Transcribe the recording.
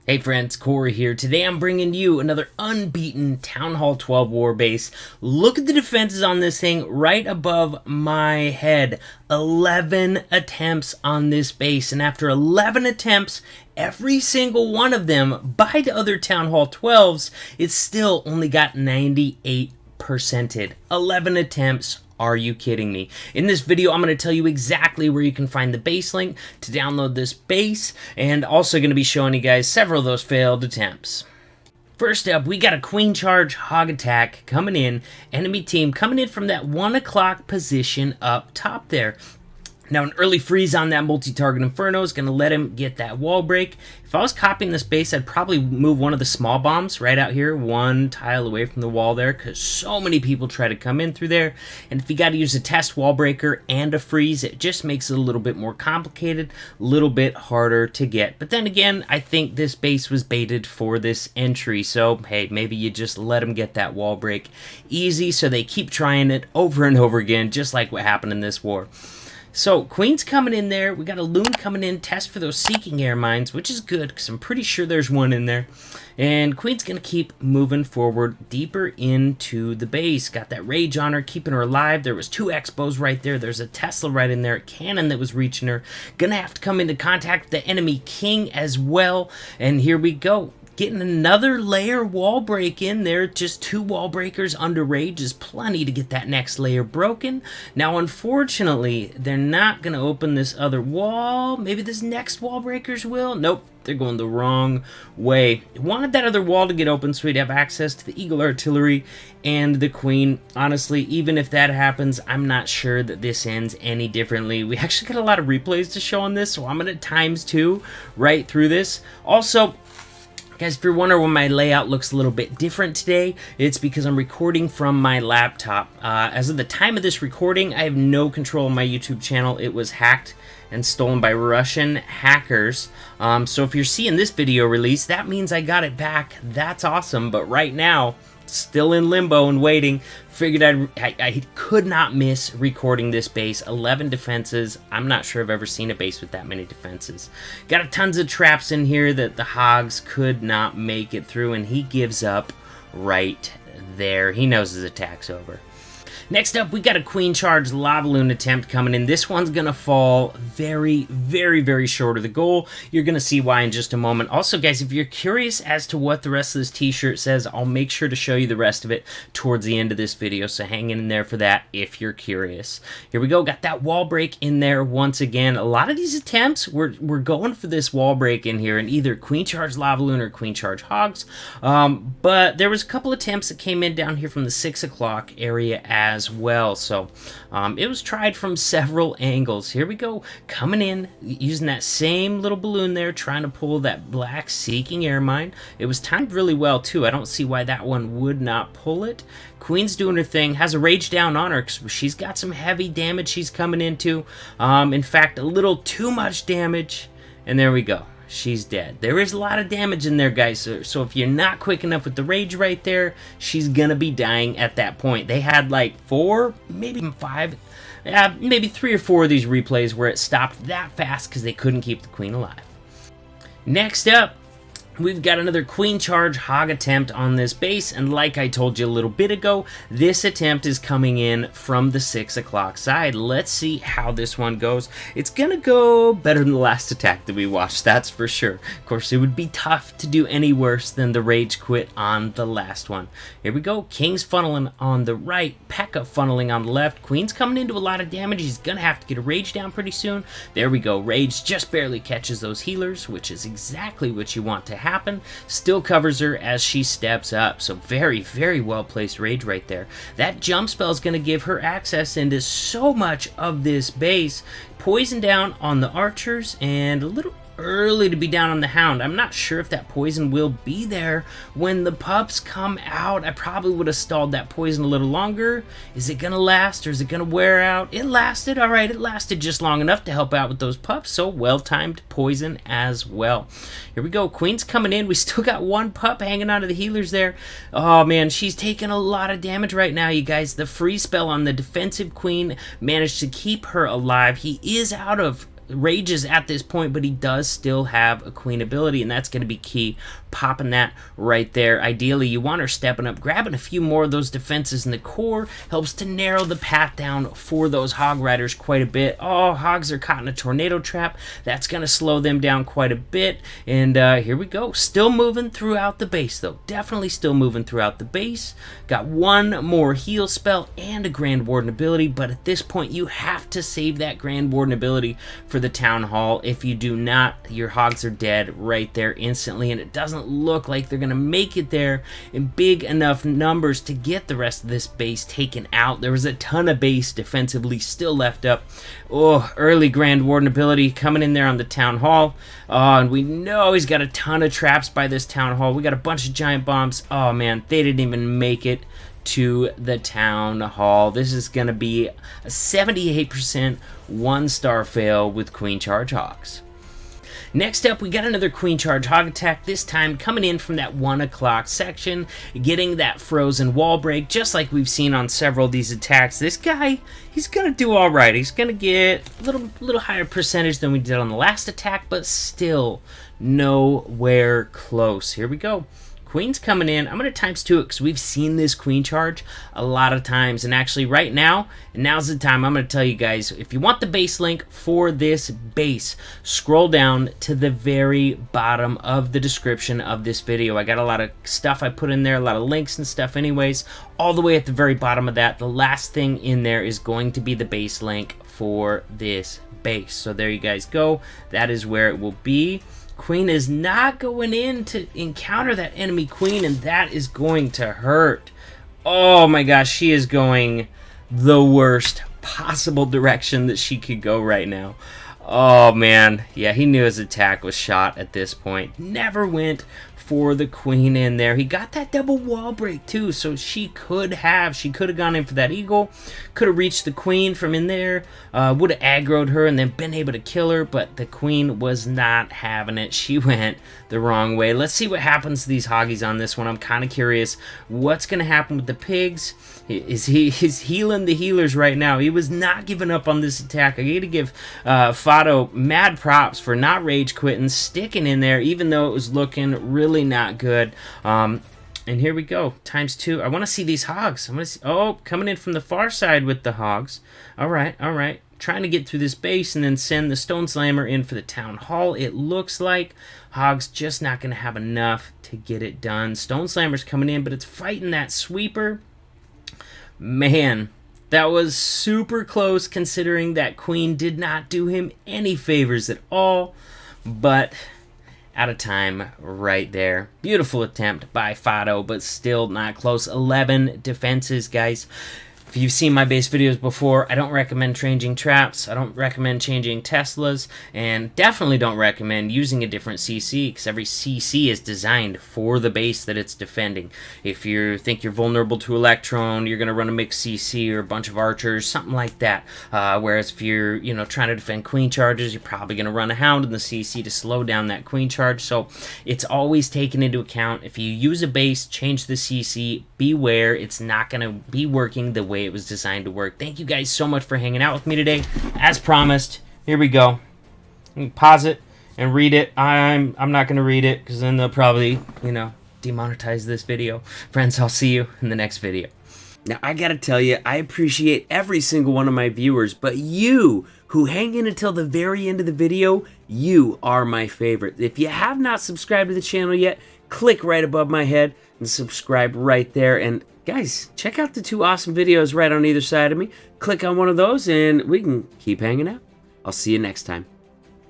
Hey friends, Corey here. Today I'm bringing you another unbeaten Town Hall 12 War Base. Look at the defenses on this thing right above my head. 11 attempts on this base, and after 11 attempts, every single one of them by the other Town Hall 12s, it's still only got 98%. 11 attempts. Are you kidding me? In this video, I'm going to tell you exactly where you can find the base link to download this base, and also going to be showing you guys several of those failed attempts. First up, we got a Queen Charge Hog Attack coming in, enemy team coming in from that 1 o'clock position up top there. Now, an early freeze on that multi-target Inferno is going to let him get that wall break. If I was copying this base, I'd probably move one of the small bombs right out here, one tile away from the wall there, because so many people try to come in through there. And if you got to use a test wall breaker and a freeze, it just makes it a little bit more complicated, a little bit harder to get. But then again, I think this base was baited for this entry, so hey, maybe you just let them get that wall break easy, so they keep trying it over and over again, just like what happened in this war. So, Queen's coming in there. We got a Loon coming in, test for those Seeking Air Mines, which is good, because I'm pretty sure there's one in there. And Queen's going to keep moving forward deeper into the base. Got that Rage on her, keeping her alive. There was 2 Expos right there. There's a Tesla right in there, a cannon that was reaching her. Gonna have to come into contact with the enemy King as well. And here we go. Getting another layer wall break in there. Just 2 wall breakers under Rage is plenty to get that next layer broken. Now, unfortunately, they're not going to open this other wall. Maybe this next wall breakers will. Nope, they're going the wrong way. Wanted that other wall to get open so we'd have access to the Eagle Artillery and the Queen. Honestly, even if that happens, I'm not sure that this ends any differently. We actually got a lot of replays to show on this, so I'm going to ×2 right through this. Also, guys, if you're wondering why my layout looks a little bit different today, it's because I'm recording from my laptop. As of the time of this recording, I have no control of my YouTube channel. It was hacked and stolen by Russian hackers. So if you're seeing this video release, that means I got it back. That's awesome, but right now, still in limbo and waiting. Figured I could not miss recording this base. 11 defenses. I'm not sure I've ever seen a base with that many defenses. Got tons of traps in here that the Hogs could not make it through, and he gives up right there. He knows his attack's over. Next up, we got a Queen Charge Lava Loon attempt coming in. This one's going to fall very, very, very short of the goal. You're going to see why in just a moment. Also, guys, if you're curious as to what the rest of this t-shirt says, I'll make sure to show you the rest of it towards the end of this video, so hang in there for that if you're curious. Here we go. Got that wall break in there once again. A lot of these attempts, we're going for this wall break in here in either Queen Charge Lava Loon or Queen Charge Hogs. But there was a couple attempts that came in down here from the 6 o'clock area as well, so it was tried from several angles. Here we go, coming in using that same little balloon there, trying to pull that black Seeking Air Mine. It was timed really well too. I don't see why that one would not pull it. Queen's doing her thing, has a Rage down on her because she's got some heavy damage she's coming into. In fact, a little too much damage, and there we go. She's dead. There is a lot of damage in there, guys, so if you're not quick enough with the Rage right there, she's gonna be dying at that point. They had like 4, maybe 5, maybe 3 or 4 of these replays where it stopped that fast because they couldn't keep the Queen alive. Next up, we've got another Queen Charge Hog attempt on this base, and like I told you a little bit ago, this attempt is coming in from the 6 o'clock side. Let's see how this one goes. It's gonna go better than the last attack that we watched, that's for sure. Of course, it would be tough to do any worse than the Rage quit on the last one. Here we go, King's funneling on the right, P.E.K.K.A funneling on the left. Queen's coming into a lot of damage. He's gonna have to get a Rage down pretty soon. There we go, Rage just barely catches those healers, which is exactly what you want to happen. Still covers her as she steps up, so very, very well placed Rage right there. That jump spell is going to give her access into so much of this base. Poison down on the archers, and a little early to be down on the Hound. I'm not sure if that poison will be there when the pups come out. I probably would have stalled that poison a little longer. Is it gonna last or is it gonna wear out? It lasted. All right, it lasted just long enough to help out with those pups, so well-timed poison as well. Here we go, Queen's coming in. We still got 1 pup hanging onto the healers there. Oh man, she's taking a lot of damage right now, you guys. The free spell on the defensive Queen managed to keep her alive. He is out of rages at this point, but he does still have a queen ability, and that's going to be key. Popping that right there. Ideally, you want her stepping up, grabbing a few more of those defenses in the core. Helps to narrow the path down for those hog riders quite a bit. Oh, hogs are caught in a tornado trap. That's going to slow them down quite a bit. And here we go. Still moving throughout the base, though. Definitely still moving throughout the base. Got one more heal spell and a Grand Warden ability, but at this point, you have to save that Grand Warden ability for the Town Hall. If you do not, your hogs are dead right there instantly, and it doesn't look like they're going to make it there in big enough numbers to get the rest of this base taken out. There was a ton of base defensively still left up. Oh, early Grand Warden ability coming in there on the Town Hall. Oh, and we know he's got a ton of traps by this Town Hall. We got a bunch of giant bombs. Oh, man, they didn't even make it to the Town Hall. This is going to be a 78% one-star fail with Queen Charge Hogs. Next up, we got another Queen Charge Hog attack, this time coming in from that 1 o'clock section, getting that frozen wall break, just like we've seen on several of these attacks. This guy, he's going to do all right. He's going to get a little higher percentage than we did on the last attack, but still nowhere close. Here we go. Queen's coming in. I'm going to ×2 it because we've seen this queen charge a lot of times. And actually right now, and now's the time, I'm going to tell you guys, if you want the base link for this base, scroll down to the very bottom of the description of this video. I got a lot of stuff I put in there, a lot of links and stuff anyways. All the way at the very bottom of that, the last thing in there is going to be the base link for this base. So there you guys go. That is where it will be. Queen is not going in to encounter that enemy queen, and that is going to hurt. Oh my gosh, she is going the worst possible direction that she could go right now. Oh man, yeah, he knew his attack was shot at this point. Never went for the queen in there. He got that double wall break too, so she could have gone in for that eagle, could have reached the queen from in there, would have aggroed her and then been able to kill her, but the queen was not having it. She went the wrong way. Let's see what happens to these hoggies on this one. I'm kind of curious what's going to happen with the pigs. He's healing the healers right now. He was not giving up on this attack. I got to give Fado mad props for not rage quitting, sticking in there, even though it was looking really not good. And here we go, ×2. I want to see these hogs. I want to see. Oh, coming in from the far side with the hogs. All right, all right. Trying to get through this base and then send the Stone Slammer in for the Town Hall. It looks like hogs just not going to have enough to get it done. Stone Slammer's coming in, but it's fighting that sweeper. Man, that was super close considering that queen did not do him any favors at all, but out of time right there. Beautiful attempt by Fado, but still not close. 11 defenses, guys. If you've seen my base videos before, I don't recommend changing traps, I don't recommend changing Teslas, and definitely don't recommend using a different CC, because every CC is designed for the base that it's defending. If you think you're vulnerable to Electron, you're going to run a mixed CC or a bunch of archers, something like that. Whereas if you're trying to defend queen charges, you're probably going to run a hound in the CC to slow down that queen charge. So it's always taken into account. If you use a base, change the CC, beware, it's not going to be working the way it was designed to work. Thank you guys so much for hanging out with me today. As promised, here we go. Pause it and read it. I'm not going to read it because then they'll probably, demonetize this video. Friends, I'll see you in the next video. Now, I gotta tell you, I appreciate every single one of my viewers, but you who hang in until the very end of the video, you are my favorite. If you have not subscribed to the channel yet, click right above my head and subscribe right there. And guys, check out the 2 awesome videos right on either side of me. Click on one of those and we can keep hanging out. I'll see you next time.